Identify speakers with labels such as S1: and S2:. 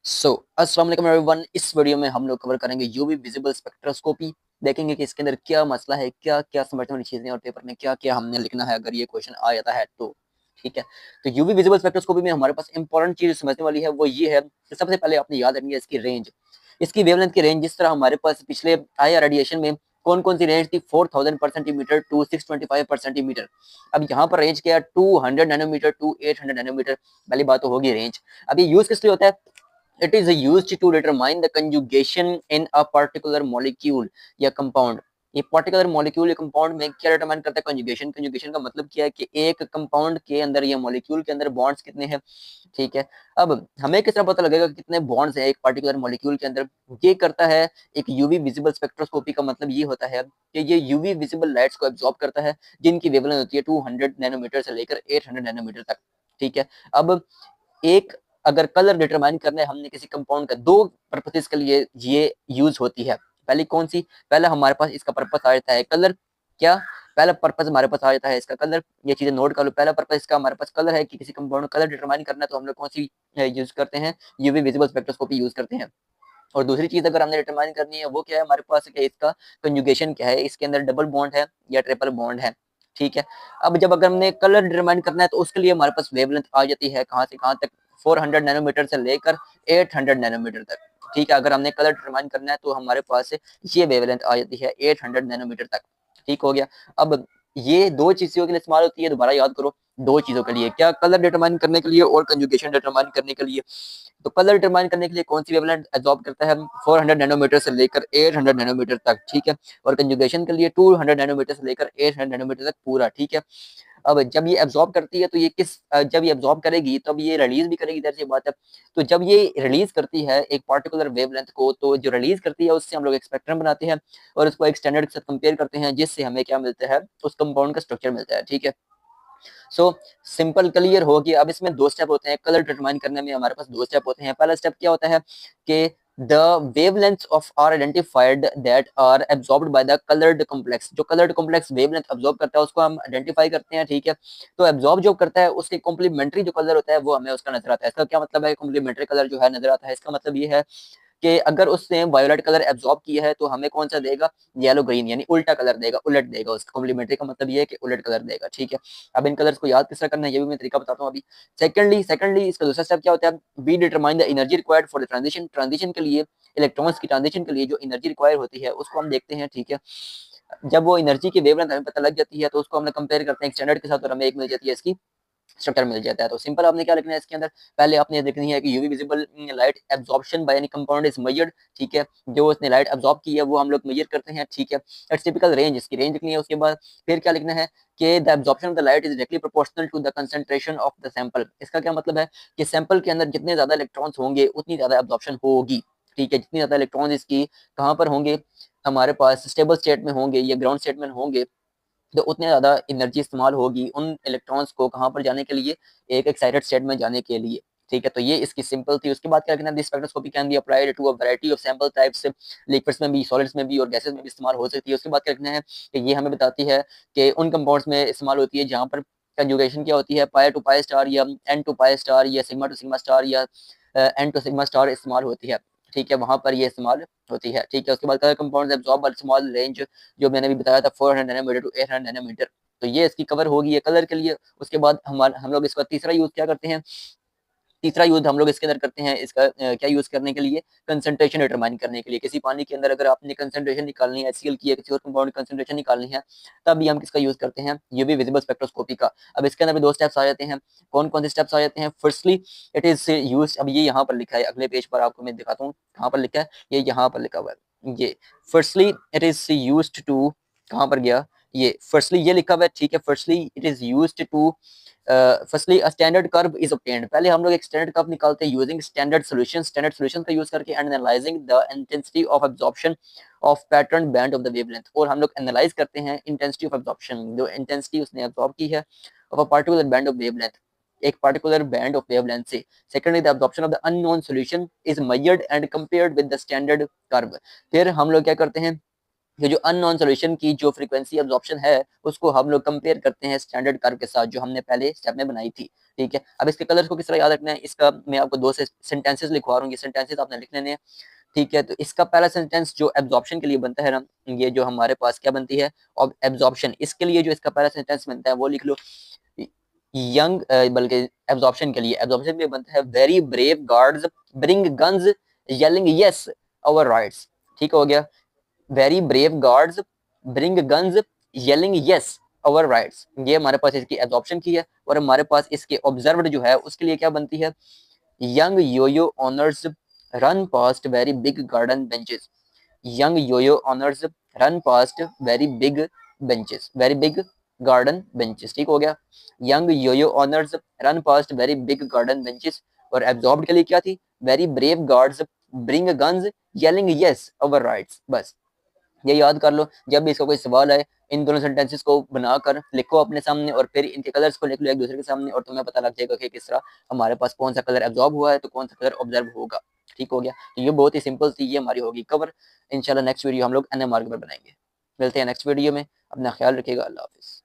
S1: अस्सलाम वालेकुम एवरीवन। इस वीडियो में हम लोग कवर करेंगे यूवी विजिबल स्पेक्ट्रोस्कोपी। देखेंगे कि इसके अंदर क्या मसला है, क्या क्या समझने वाली चीजें और पेपर में क्या क्या हमने लिखना है अगर ये क्वेश्चन आ जाता है तो। ठीक है, तो यूवी विजिबल स्पेक्ट्रोस्कोपी में हमारे पास इंपॉर्टेंट चीज समझने वाली है वो ये है कि सबसे पहले आपने याद रखनी है इसकी रेंज, इसकी वेवलेंथ की रेंज। जिस तरह हमारे पास पिछले आया रेडिएशन में कौन कौन सी रेंज थी, 4000 पर सेंटीमीटर टू 625 पर सेंटीमीटर। अब यहाँ पर रेंज क्या है, 200 नैनोमीटर टू 800 नैनोमीटर। पहली बात तो होगी रेंज। अब ये यूज किस लिए होता है, it is used to determine the conjugation in a particular molecule या compound। ये पर्टिकुलर मॉलिक्यूल या कंपाउंड में क्या डिटरमाइन करता है, कंजुगेशन। कंजुगेशन का मतलब क्या है कि एक कंपाउंड के अंदर या मॉलिक्यूल के अंदर बॉन्ड्स कितने हैं। ठीक है, अब हमें किस तरह पता लगेगा कि कितने बॉन्ड्स हैं एक पर्टिकुलर मॉलिक्यूल के अंदर। ये करता है एक यूवी विजिबल स्पेक्ट्रोस्कोपी का मतलब ये होता है कि ये यूवी विजिबल लाइट्स को एब्जॉर्ब करता है जिनकी वेवलेंथ होती है 200 नैनोमीटर से लेकर 800 नैनोमीटर तक। ठीक है, अब एक अगर कलर डिटरमाइन करना है हमने किसी कंपाउंड का, दो पर्पसेस के लिए ये यूज होती है। पहली कौन सी, पहला हमारे पास इसका पर्पस आ जाता है कलर। क्या, पहला पर्पस हमारे पास आ जाता है इसका कलर। ये चीजें नोट कर लो, पहला पर्पस इसका हमारे पास कलर है कि किसी कंपाउंड का कलर डिटरमाइन करना है तो हम लोग कौन सी यूज करते हैं, यूवी विजिबल स्पेक्ट्रोस्कोपी यूज करते हैं। और दूसरी चीज अगर हमने डिटरमाइन करनी है वो क्या है हमारे पास, कि इसका कंजुगेशन क्या है, इसके अंदर डबल बॉन्ड है या ट्रिपल बॉन्ड है। ठीक है, अब जब अगर हमने कलर डिटरमाइन करना है तो उसके लिए हमारे पास वेवलेंथ आ जाती है कहाँ से कहाँ तक, 400 नैनोमीटर से लेकर 800 नैनोमीटर तक। ठीक है, अगर हमने कलर डिटरमाइन करना है तो हमारे पास ये वेवलेंथ आ जाती है 800 नैनोमीटर तक। ठीक हो गया। अब ये दो चीजों के लिए इस्तेमाल होती है, दोबारा याद करो, दो चीजों के लिए, क्या, कलर डिटरमाइन करने के लिए और कंजुगेशन डिटरमाइन करने के लिए। तो कलर डिटरमाइन करने के लिए कौन सी वेवलेंथ एब्जॉर्ब करता है, 400 नैनोमीटर से लेकर 800 नैनोमीटर तक। ठीक है, और कंजुगेशन के लिए 200 नैनोमीटर से लेकर 800 नैनोमीटर तक पूरा। ठीक है, अब जब ये एब्जॉर्ब करती है तो ये किस, जब ये एब्जॉर्ब करेगी तब ये रिलीज भी करेगी, इधर से बात है। तो जब ये रिलीज करती है एक पर्टिकुलर वेवलेंथ को, तो जो रिलीज करती है उससे हम लोग एक स्पेक्ट्रम बनाते हैं और उसको एक स्टैंडर्ड के साथ कंपेयर करते हैं, जिससे हमें क्या मिलता है, उस कंपाउंड का स्ट्रक्चर मिलता है। ठीक है, सो सिंपल क्लियर हो गया। अब इसमें दो स्टेप होते हैं, कलर डिटरमाइन करने में हमारे पास दो स्टेप होते हैं। पहला स्टेप क्या होता है कि the wavelengths of are identified that are absorbed by the coloured complex. जो कलर्ड कॉम्प्लेक्स वेवलेंथ एब्जॉर्ब करता है उसको हम आइडेंटिफाई करते हैं। ठीक है, तो एब्जॉर्ब जो करता है उसके कॉम्प्लीमेंट्री जो कलर होता है वो हमें उसका नजर आता है। इसका क्या मतलब है, कॉम्प्लीमेंट्री कलर जो है नजर आता है, इसका मतलब ये है कि अगर उसने वायोलेट कलर एब्जॉर्ब किया है तो हमें कौन सा देगा, येलो ग्रीन, यानी उल्टा कलर देगा, उलट देगा। उसका कॉम्प्लीमेंट्री का मतलब ये है कि उलट कलर देगा। ठीक है, अब इन कलर्स को याद किस तरह करना है ये भी मैं तरीका बताता हूँ अभी। सेकंडली इसका दूसरा स्टेप क्या होता है, be determine the energy required for the transition. Transition के लिए, इलेक्ट्रॉन्स की ट्रांजिशन के लिए जो एनर्जी रिक्वायर होती है उसको हम देखते हैं। ठीक है, जब वो एनर्जी की वेवलेंथ हमें पता लग जाती है तो उसको हम कंपेयर करते हैं एक स्टैंडर्ड के साथ और हमें एक मिल जाती है इसकी स्ट्रक्चर मिल जाता है। तो सिंपल आपने क्या लिखना है इसके अंदर, पहले आपने देखनी है कि UV visible light absorption by any compound is measured. ठीक है, जो उसने लाइट एब्जॉर्ब की है वो हम लोग मेजर करते हैं। ठीक है, इट्स टिपिकल रेंज, इसकी रेंज लिखनी है। उसके बाद फिर क्या लिखना है कि the absorption of the light is directly proportional to the concentration of the sample. इसका क्या मतलब है कि सैंपल के अंदर जितने ज्यादा इलेक्ट्रॉन्स होंगे उतनी ज्यादा एब्जॉर्प्शन होगी। ठीक है, जितनी ज्यादा इलेक्ट्रॉन इसकी कहाँ पर होंगे, हमारे पास स्टेबल स्टेट में होंगे या ग्राउंड स्टेट में होंगे, तो उतने ज़्यादा एनर्जी इस्तेमाल होगी उन इलेक्ट्रॉन्स को कहाँ पर जाने के लिए, एक एक्साइटेड स्टेट में जाने के लिए। ठीक है, तो ये इसकी सिंपल थी। उसके बाद क्या कहना है, spectroscopy can be applied to a variety of sample types, liquids में भी, सॉलिड्स में भी और गैसेस में भी इस्तेमाल हो सकती है। उसके बाद क्या कहना है कि ये हमें बताती है कि उन कंपाउंड्स में इस्तेमाल होती है जहाँ पर कंजुगेशन क्या होती है, पाई टू पाई स्टार या एन टू पाई स्टार या सिग्मा टू सिग्मा स्टार या एन टू सिग्मा स्टार इस्तेमाल होती है। ठीक है, वहां पर ये इस्तेमाल होती है। ठीक है, उसके बाद colour compounds absorb small range, जो मैंने भी बताया था 400 नैनोमीटर टू 800 नैनोमीटर। तो ये इसकी कवर होगी ये कलर के लिए। उसके बाद हम लोग इसका तीसरा यूज क्या करते हैं, तीसरा यूज हम लोग इसके अंदर करते हैं इसका क्या यूज करने के लिए, कंसंट्रेशन डिटरमाइन करने के लिए। किसी पानी के अंदर अगर आपने कंसंट्रेशन निकालनी है, HCl की है, किसी और कंपाउंड की कंसंट्रेशन निकालनी है, तब भी हम किसका यूज करते हैं, यूवी विजिबल स्पेक्ट्रोस्कोपी का। अब इसके अंदर भी दो स्टेप्स आ जाते हैं। कौन कौन से स्टेप्स आ जाते हैं, फर्स्टली इट इज यूज, अब ये यहाँ पर लिखा है, अगले पेज पर आपको मैं दिखाता हूँ कहाँ पर लिखा है, ये यहाँ पर लिखा हुआ है। ये firstly it is used to, कहाँ पर गया, ये फर्स्टली ये लिखा हुआ है। ठीक है, firstly it is used to, firstly a standard curve is obtained. पहले हम लोग एक स्टैंडर्ड कर्व निकालते हैं using standard solution, standard solution का यूज करके, and analysing the intensity of absorption of pattern band of the wavelength. और हम लोग एनालाइज करते हैं इंटेंसिटी ऑफ एब्जॉर्प्शन, जो इंटेंसिटी उसने एब्जॉर्ब की है of a particular band of wavelength, एक पार्टिकुलर बैंड ऑफ वेवलेंथ से। Secondly the absorption of the unknown solution is measured and compared with the standard curve. फिर हम लोग क्या करते हैं, ये जो अननोन सोल्यूशन की जो फ्रीक्वेंसी एब्जॉर्प्शन है उसको हम लोग कंपेयर करते हैं स्टैंडर्ड कर्व के साथ जो हमने पहले स्टेप में बनाई थी। ठीक है, अब इसके कलर्स को किस तरह याद रखना है, इसका मैं आपको दो से सेंटेंसेस लिखवा रहा हूँ, ये सेंटेंसेस आपने लिख लेने हैं। ठीक है, तो इसका पहला सेंटेंस जो एब्जॉर्प्शन के लिए बनता है ना, ये जो हमारे पास क्या बनती है और एब्जॉर्प्शन, इसके लिए जो इसका पहला सेंटेंस बनता है वो लिख लो यंग, बल्कि एब्जॉर्प्शन में बनता है very brave guards bring guns yelling yes our rights. ठीक हो गया, very brave guards bring guns yelling yes our rights, ये हमारे पास इसकी एब्जॉर्प्शन की है। और हमारे पास इसके ऑब्जर्व्ड जो है उसके लिए क्या बनती है, young yoyo honours run past very big garden benches, young yoyo honours run past very big benches, very big garden benches. ठीक हो गया, young yoyo honours run past very big garden benches. और एब्जॉर्ब्ड के लिए क्या थी, very brave guards bring guns yelling yes over rights. बस ये याद कर लो, जब भी इसका कोई सवाल आए इन दोनों सेंटेंसेस को बनाकर लिखो अपने सामने और फिर इनके कलर्स को लिख लो एक दूसरे के सामने और तुम्हें पता लग जाएगा कि किस तरह हमारे पास कौन सा कलर एब्जॉर्ब हुआ है तो कौन सा कलर ऑब्जर्व होगा। ठीक हो गया, तो ये बहुत ही सिंपल थी, ये हमारी होगी कवर। इंशाल्लाह नेक्स्ट वीडियो हम लोग एनएमआर के ऊपर बनाएंगे। मिलते हैं नेक्स्ट वीडियो में, अपना ख्याल रखिएगा, अल्लाह हाफिज़।